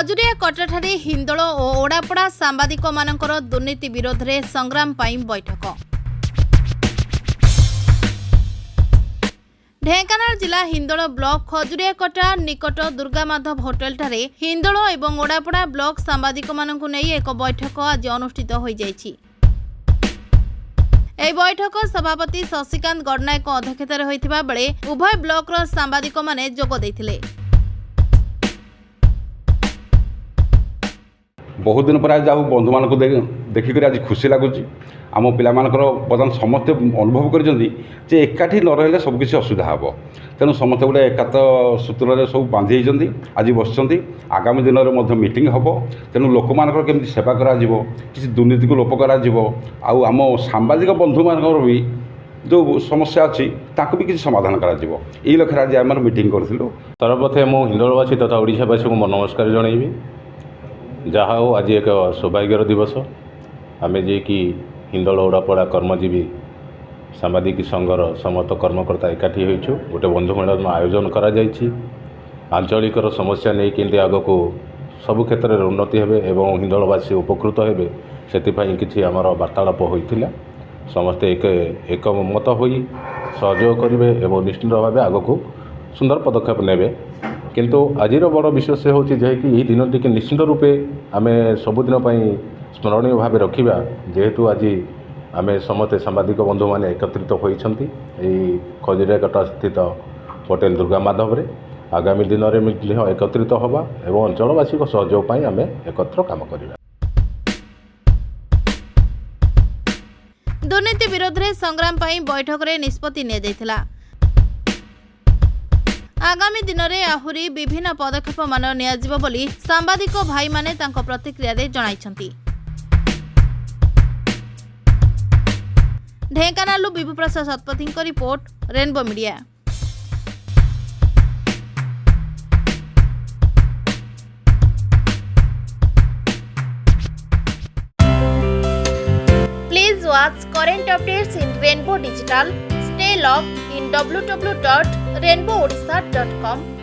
खजुरिया कटाठारे हिंदोल और ओडापड़ा सांबादिक मानकर दुर्नीति विरोध में संग्राम पाई बैठक। ढेंकानाल जिला हिंदोल ब्लॉक खजुरिया कटा निकट दुर्गा माधव होटेल ठारे हिंदोल और ओडापड़ा ब्लॉक सांबादिक मानकु नेई एक बैठक आज अनुष्ठित हो जाइछि। এই बैठक सभापति शशिकांत गडनायक अध्यक्षतार होइथिबा बेले उभय ब्लॉक रो सांबादिक माने जोग दैथिले। बहुत दिन पर आज बंधु मान देखिक आज खुशी लगुच। आम पिला बर्तमान समस्ते अनुभव कर एकाठी न रही सबकिछ असुविधा हे। तेणु समस्ते गोटे एकात सूत्र सब बांधि आज बस आगामी दिन में मीटिंग हम। तेणु लोक मानकर केमती सेवा करा किसी दुर्नीति को लोप करा आम सांबादिक बंधु मान भी जो समस्या अच्छी ताकू भी किसी समाधान करा यही लक्ष्य आज आम मीटिंग करूँ। सर्वप्रथम मु हिंदोलवासी तथा ओडिशावासी को नमस्कार जनइबी। जहा हो आज एक सौभाग्यर दिवस आमे जे कि हिंदोल ओडापड़ा कर्मजीवी सांबादिक संघर समस्त कर्मकर्ता एकाठी होइछु। गोटे बंधुमेलन आयोजन करा जाइछि। आंचलिक समस्या नहीं केंद्र आग को सबु क्षेत्र में उन्नति हेबे एवं हिंदोलवासी उपकृत हेबे सेतिपई किछि हमर वार्तालाप होइथिला। समस्ते एक मत होई सहयोग करिवे एवं निश्चित भाव आग को सुंदर पदक्षेप नेबे। किंतु आजिर बड़ विषय से होची जे कि दिन टी निश्चित रूपे आम सबुदिन स्मरणीय भाव रखा। जेहेतु आज आम समस्ते सांबादिक बंधु मैंने एकत्रित होती खजुरिया कटा स्थित होटेल दुर्गा माधव रे आगामी दिन में एकत्रित हवा एवं अंचलवासी सहयोग आम एकत्र काम करवा। दुर्नीति विरोध में संग्राम पाई बैठक में निष्पत्ति निया। आगामी दिन में आहुरी विभिन्न पदक्षेप मान नियाजिबो बोली सांबादिक भाई माने तांको प्रतिक्रिया रे जणाइछंती। ढेंकानालु विभु प्रसाद शतपथी को report, rainbow media. Please watch current updates in Rainbow Digital. Stay logged in www.rainbowadisha.com